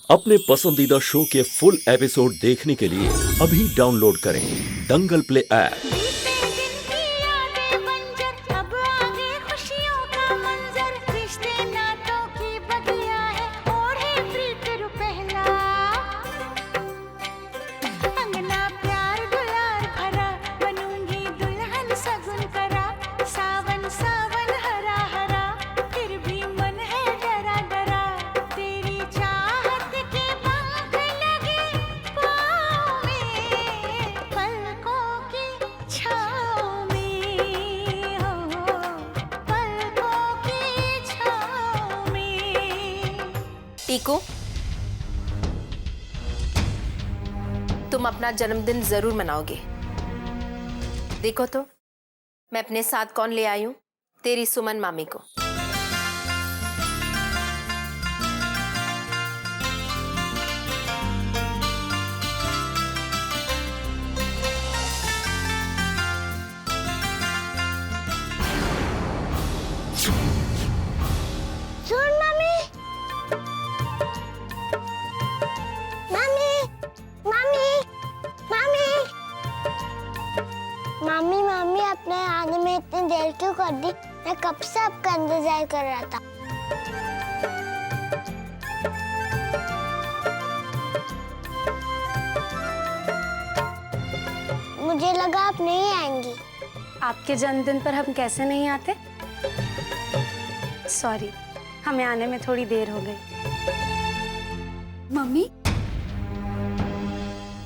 अपने पसंदीदा शो के फुल एपिसोड देखने के लिए अभी डाउनलोड करें दंगल प्ले ऐप। बीते दिन की यादें बंजर, अब आगे खुशियों का मंजर। रिश्ते नातों की बगिया है, ओढ़े प्रीत रुपहला। अंगना प्यार दुलार भरा, बनूंगी दुल्हन सगुन करा। सावन सावन हरा हरा, फिर भी मन है डरा डरा। तेरी चाहत के पंख लगे पाँव में, पलकों की छाँव में हो, पलकों की छाँव में। टीकू, तुम अपना जन्मदिन जरूर मनाओगे। देखो तो मैं अपने साथ कौन ले आई हूँ, तेरी सुमन मामी को। सुन mummy, mummy, mummy, mummy, mummy, mummy, अपने आने में इतनी देर क्यों कर दी? मैं कब से आपका इंतजार कर रहा था। मुझे लगा आप नहीं आएंगी। आपके जन्मदिन पर हम कैसे नहीं आते? सॉरी, हमें आने में थोड़ी देर हो गई। मम्मी,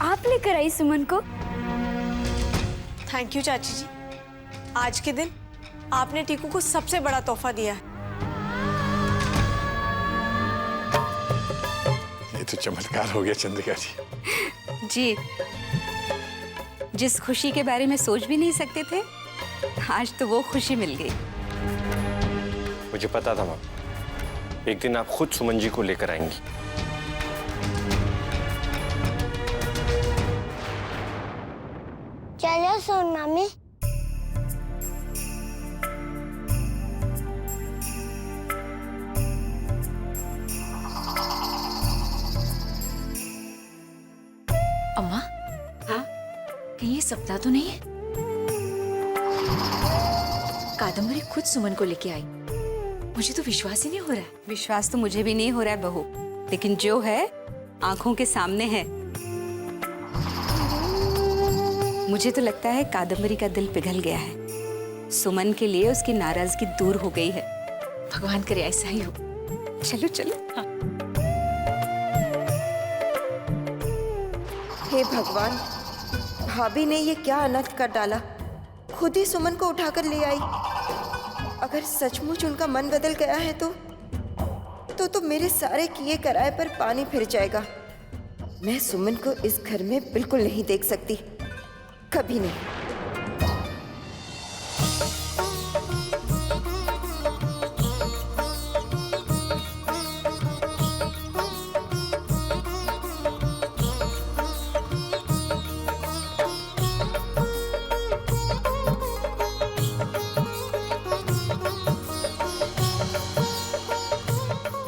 आप लेकर आई सुमन को? थैंक यू चाची जी। आज के दिन आपने टीकू को सबसे बड़ा तोहफा दिया है। ये तो चमत्कार हो गया चंद्रिका जी। जी, जिस खुशी के बारे में सोच भी नहीं सकते थे, आज तो वो खुशी मिल गई। मुझे पता था माँ, एक दिन आप खुद सुमन जी को लेकर आएंगी। चलो सुन मम्मी। अम्मा, हाँ, कहीं ये सप्ताह तो नहीं है? कादम्बरी खुद सुमन को लेके आई। मुझे तो विश्वास ही नहीं हो रहा है। विश्वास तो मुझे भी नहीं हो रहा है बहू, लेकिन जो है आंखों के सामने है। मुझे तो लगता है कादम्बरी का दिल पिघल गया है। सुमन के लिए उसकी नाराजगी दूर हो गई है। भगवान करे ऐसा ही हो। चलो चलो। हाँ। हे भगवान, भाभी ने ये क्या अनर्थ कर डाला। खुद ही सुमन को उठाकर ले आई। अगर सचमुच उनका मन बदल गया है तो मेरे सारे किए कराए पर पानी फिर जाएगा। मैं सुमन को इस घर में बिल्कुल नहीं देख सकती, कभी नहीं।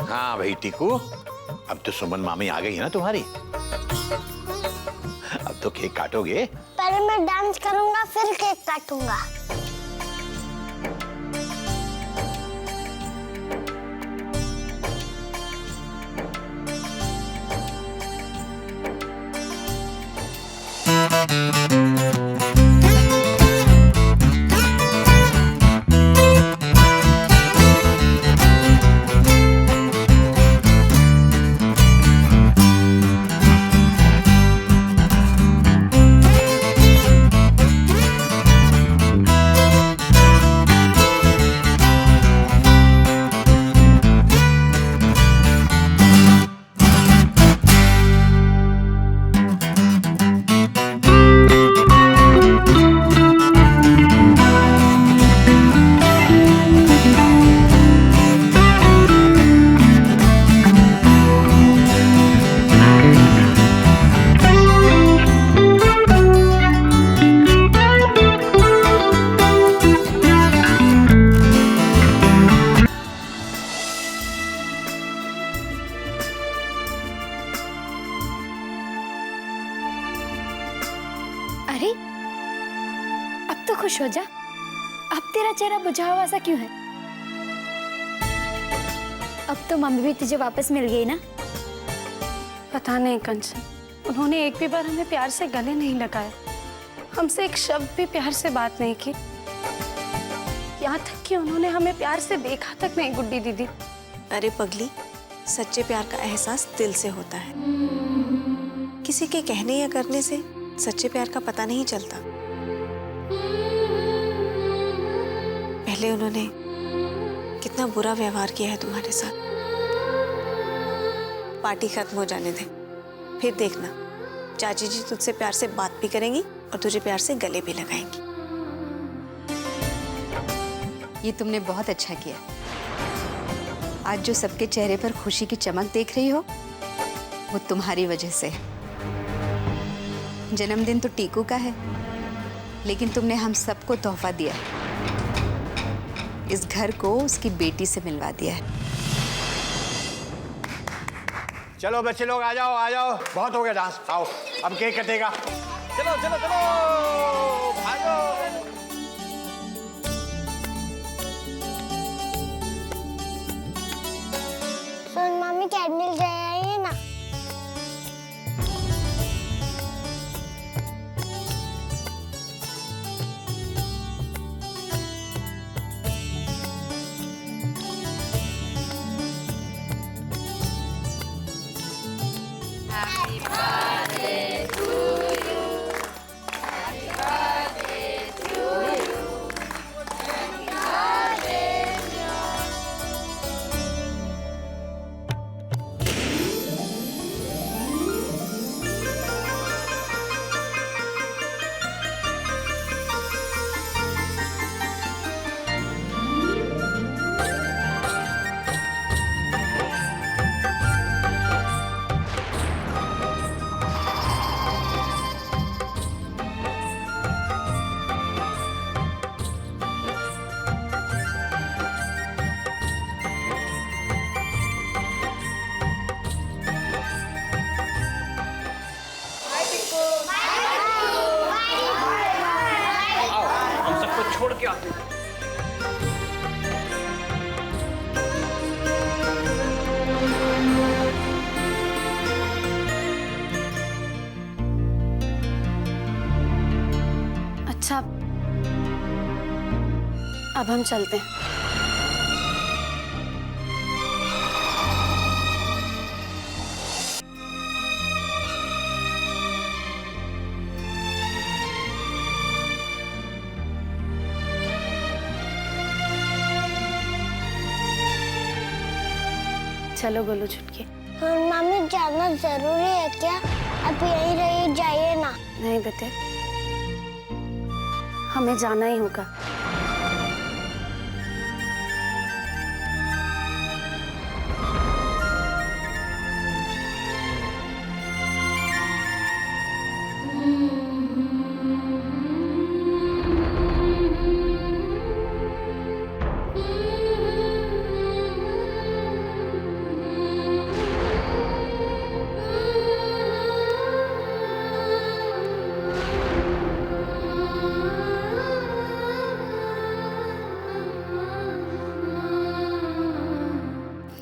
हाँ भाई टीकू, अब तो सुमन मामी आ गई है ना तुम्हारी। अब तो केक काटोगे? पहले मैं डांस करूंगा, फिर केक काटूंगा। अरे अब तो खुश हो जा। अब तेरा चेहरा बुझा हुआ सा क्यों है? अब तो मम्मी भी तुझे वापस मिल गई ना? पता नहीं कंचन, उन्होंने एक भी बार हमें प्यार से गले नहीं लगाया, हमसे एक शब्द भी प्यार से बात नहीं की। यहाँ तक कि उन्होंने हमें प्यार से देखा तक नहीं गुड्डी दीदी। अरे पगली, सच्चे प्यार का एहसास दिल से होता है। किसी के कहने या करने से सच्चे प्यार का पता नहीं चलता। पहले उन्होंने कितना बुरा व्यवहार किया है तुम्हारे साथ। पार्टी खत्म हो जाने दे, फिर देखना चाची जी तुझसे प्यार से बात भी करेंगी और तुझे प्यार से गले भी लगाएंगी। ये तुमने बहुत अच्छा किया। आज जो सबके चेहरे पर खुशी की चमक देख रही हो वो तुम्हारी वजह से है। जन्मदिन तो टीकू का है, लेकिन तुमने हम सबको तोहफा दिया। इस घर को उसकी बेटी से मिलवा दिया है। चलो बच्चे लोग आ जाओ, बहुत हो गया डांस। आओ अब केक कटेगा। चलो चलो चलो भागो। सुन मम्मी, कैडमिल ले आई है ना? छोड़ के आते हैं। अच्छा, अब हम चलते हैं। चलो गोलू छुटकी। मम्मी जाना जरूरी है क्या? अब यहीं रही जाइए ना। नहीं बेटे, हमें जाना ही होगा।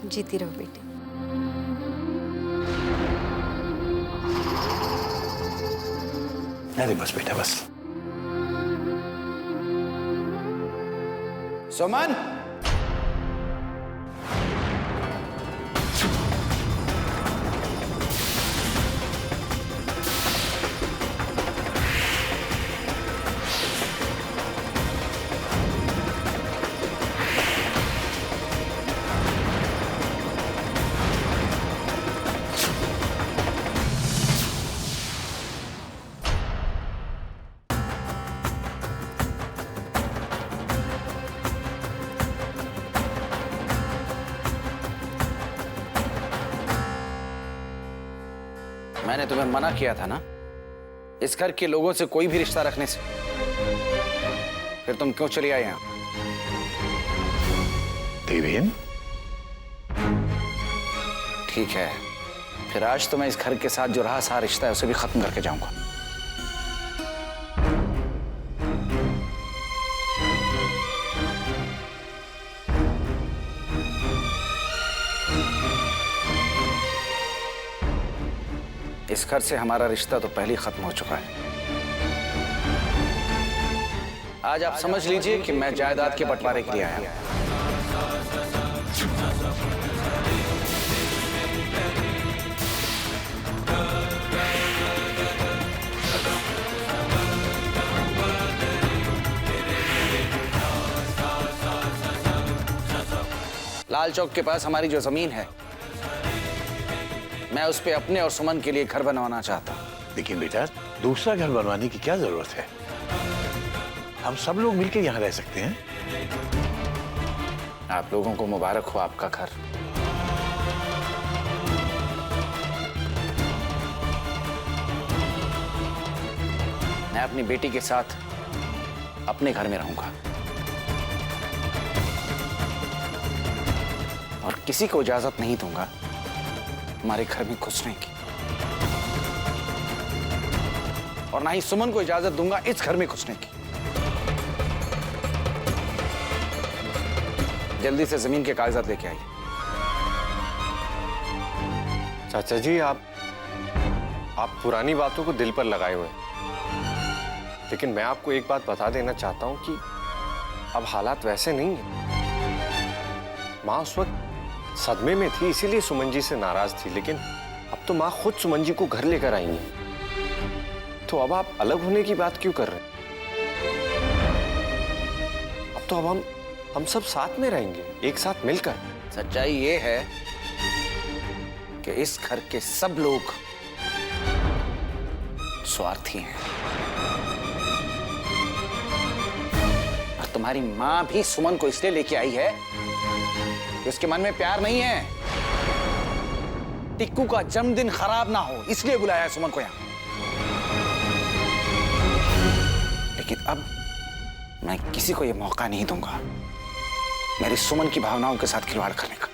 जीती रहो बेटी। अरे बस बेटा बस। सुमन, मैंने तुम्हें मना किया था ना इस घर के लोगों से कोई भी रिश्ता रखने से। फिर तुम क्यों चली आई यहाँ? देवेन, ठीक है, फिर आज तो मैं इस घर के साथ जो रहा सारा रिश्ता है उसे भी खत्म करके जाऊंगा। इस घर से हमारा रिश्ता तो पहले ही खत्म हो चुका है। आज आप समझ लीजिए कि मैं जायदाद के बंटवारे के लिए आया हूं। लाल चौक के पास हमारी जो जमीन है, मैं उस पे अपने और सुमन के लिए घर बनवाना चाहता हूं। लेकिन बेटा, दूसरा घर बनवाने की क्या जरूरत है? हम सब लोग मिलकर यहाँ रह सकते हैं। आप लोगों को मुबारक हो आपका घर। मैं अपनी बेटी के साथ अपने घर में रहूंगा और किसी को इजाजत नहीं दूंगा हमारे घर में घुसने की, और ना ही सुमन को इजाजत दूंगा इस घर में घुसने की। जल्दी से जमीन के कागजात लेके आइए। चाचा जी, आप पुरानी बातों को दिल पर लगाए हुए, लेकिन मैं आपको एक बात बता देना चाहता हूं कि अब हालात वैसे नहीं है। माँ उस वक्त सदमे में थी, इसीलिए सुमन जी से नाराज थी, लेकिन अब तो माँ खुद सुमन जी को घर लेकर आई हैं। तो अब आप अलग होने की बात क्यों कर रहे हैं? अब तो अब हम सब साथ में रहेंगे, एक साथ मिलकर। सच्चाई ये है कि इस घर के सब लोग स्वार्थी हैं और तुम्हारी मां भी सुमन को इसलिए लेके आई है कि उसके मन में प्यार नहीं है। टिक्कू का जन्मदिन खराब ना हो इसलिए बुलाया है सुमन को यहां। लेकिन अब मैं किसी को यह मौका नहीं दूंगा मेरी सुमन की भावनाओं के साथ खिलवाड़ करने का।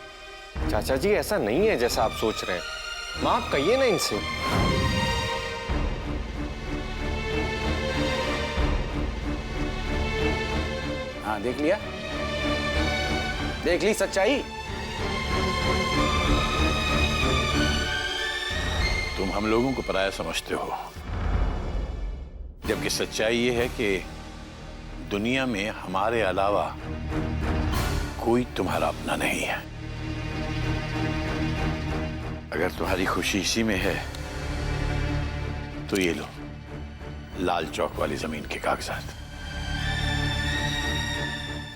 चाचा जी, ऐसा नहीं है जैसा आप सोच रहे हैं। माँ, आप कहिए ना इनसे। हाँ, देख लिया, देख ली सच्चाई। तुम हम लोगों को पराया समझते हो, जबकि सच्चाई ये है कि दुनिया में हमारे अलावा कोई तुम्हारा अपना नहीं है। अगर तुम्हारी खुशी इसी में है तो ये लो लाल चौक वाली जमीन के कागजात।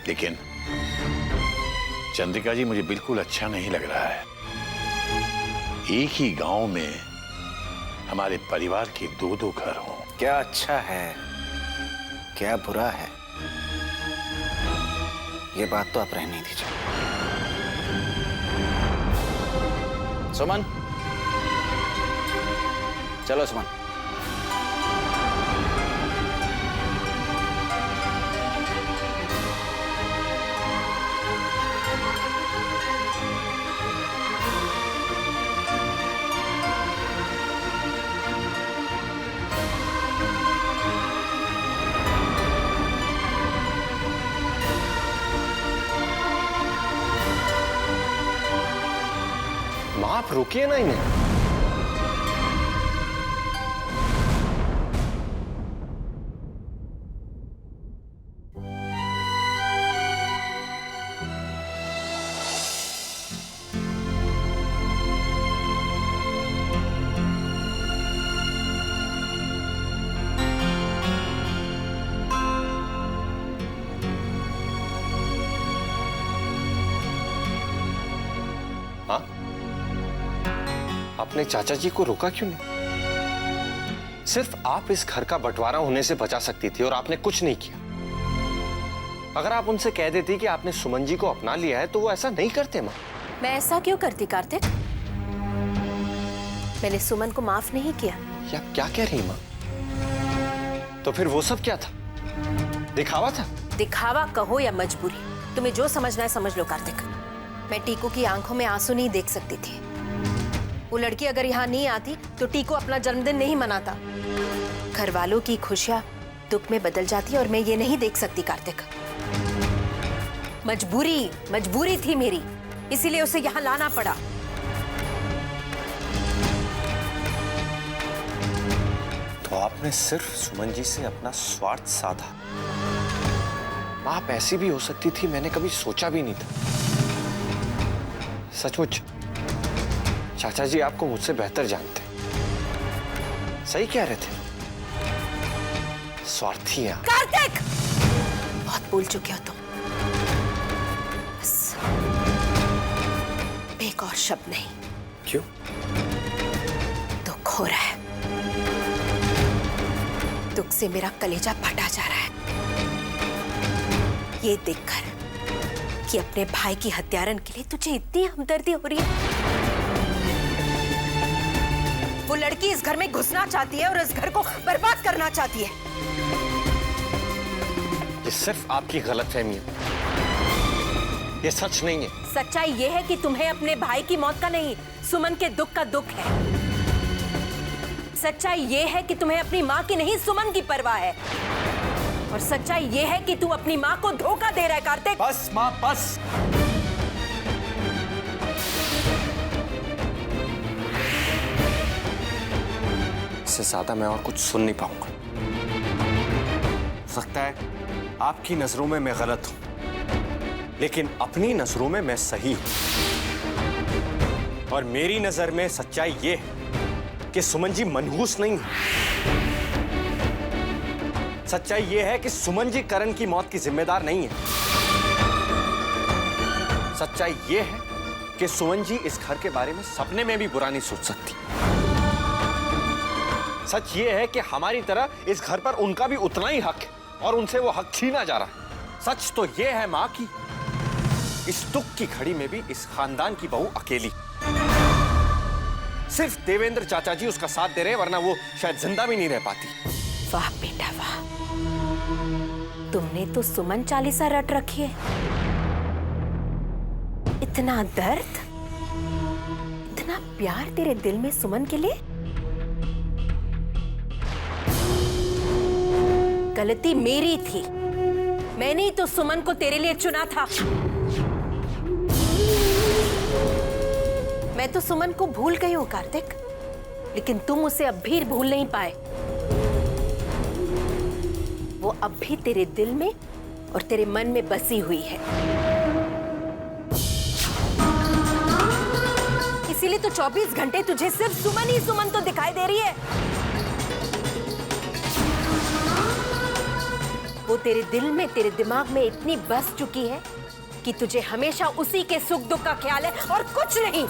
लेकिन चंद्रिका जी, मुझे बिल्कुल अच्छा नहीं लग रहा है एक ही गांव में हमारे परिवार के दो दो घर हों। क्या अच्छा है, क्या बुरा है, ये बात तो आप रहने दीजिए। सुमन, चलो सुमन। माँ, आप रोकिए ना इन्हें। हाँ, आपने चाचा जी को रोका क्यों नहीं? सिर्फ आप इस घर का बंटवारा होने से बचा सकती थी और आपने कुछ नहीं किया। अगर आप उनसे कह देती कि आपने सुमन जी को अपना लिया है तो वो ऐसा नहीं करते। माँ, मैं ऐसा क्यों करती कार्तिक? मैंने सुमन को माफ नहीं किया। या क्या कह रही माँ? तो फिर वो सब क्या था? दिखावा था? दिखावा कहो या मजबूरी, तुम्हें जो समझना है समझ लो कार्तिक। मैं टीकू की आंखों में आंसू नहीं देख सकती थी। वो लड़की अगर यहाँ नहीं आती तो टीकू अपना जन्मदिन नहीं मनाता। घर वालों की खुशियां दुख में बदल जाती और मैं ये नहीं देख सकती कार्तिक। मजबूरी थी मेरी, इसीलिए उसे यहाँ लाना पड़ा। आपने सिर्फ सुमन जी से अपना स्वार्थ साधा। माँ आप ऐसी भी हो सकती थी, मैंने कभी सोचा भी नहीं था। सचमुच चाचा जी आपको मुझसे बेहतर जानते। सही कह रहे थे, स्वार्थी हैं आप। कार्तिक, बहुत बोल चुके हो तुम। बस एक और शब्द नहीं। क्यों? दुख हो रहा है, दुख से मेरा कलेजा फटा जा रहा है ये देखकर कि अपने भाई की हत्यारन के लिए तुझे इतनी हमदर्दी हो रही है। वो लड़की इस घर में घुसना चाहती है और इस घर को बर्बाद करना चाहती है। ये सिर्फ आपकी गलतफहमी है, ये सच नहीं है। सच्चाई ये है कि तुम्हें अपने भाई की मौत का नहीं, सुमन के दुख का दुख है। सच्चाई ये है कि तुम्हें अपनी माँ की नहीं, सुमन की परवाह है। और सच्चाई ये है कि तू अपनी माँ को धोखा दे रहा है कार्तिक। बस माँ बस। इससे ज्यादा मैं और कुछ सुन नहीं पाऊंगा। हो सकता है आपकी नजरों में मैं गलत हूं, लेकिन अपनी नजरों में मैं सही हूं। और मेरी नजर में सच्चाई ये है कि सुमन जी मनहूस नहीं है। सच्चाई ये है कि सुमन जी करण की मौत की जिम्मेदार नहीं है। सच्चाई ये है कि सुमन जी इस घर के बारे में सपने में भी बुरा नहीं सोच सकती। सच ये है कि हमारी तरह इस घर पर उनका भी उतना ही हक है और उनसे वो हक छीना जा रहा है। सच तो ये है मां की इस दुख की घड़ी में भी इस खानदान की बहू अकेली। सिर्फ देवेंद्र चाचा जी उसका साथ दे रहे हैं, वरना वो शायद जिंदा भी नहीं रह पाती। वाह बेटा वाह, तुमने तो सुमन चालीसा रट रखी है। इतना दर्द, इतना प्यार तेरे दिल में सुमन के लिए। गलती मेरी थी, मैंने ही तो सुमन को तेरे लिए चुना था। मैं तो सुमन को भूल गई हूं कार्तिक, लेकिन तुम उसे अब भी भूल नहीं पाए। वो अब भी तेरे दिल में और तेरे मन में बसी हुई है। इसीलिए तो 24 घंटे तुझे सिर्फ सुमन ही सुमन तो दिखाई दे रही है। वो तेरे दिल में, तेरे दिमाग में इतनी बस चुकी है कि तुझे हमेशा उसी के सुख दुख का ख्याल है और कुछ नहीं।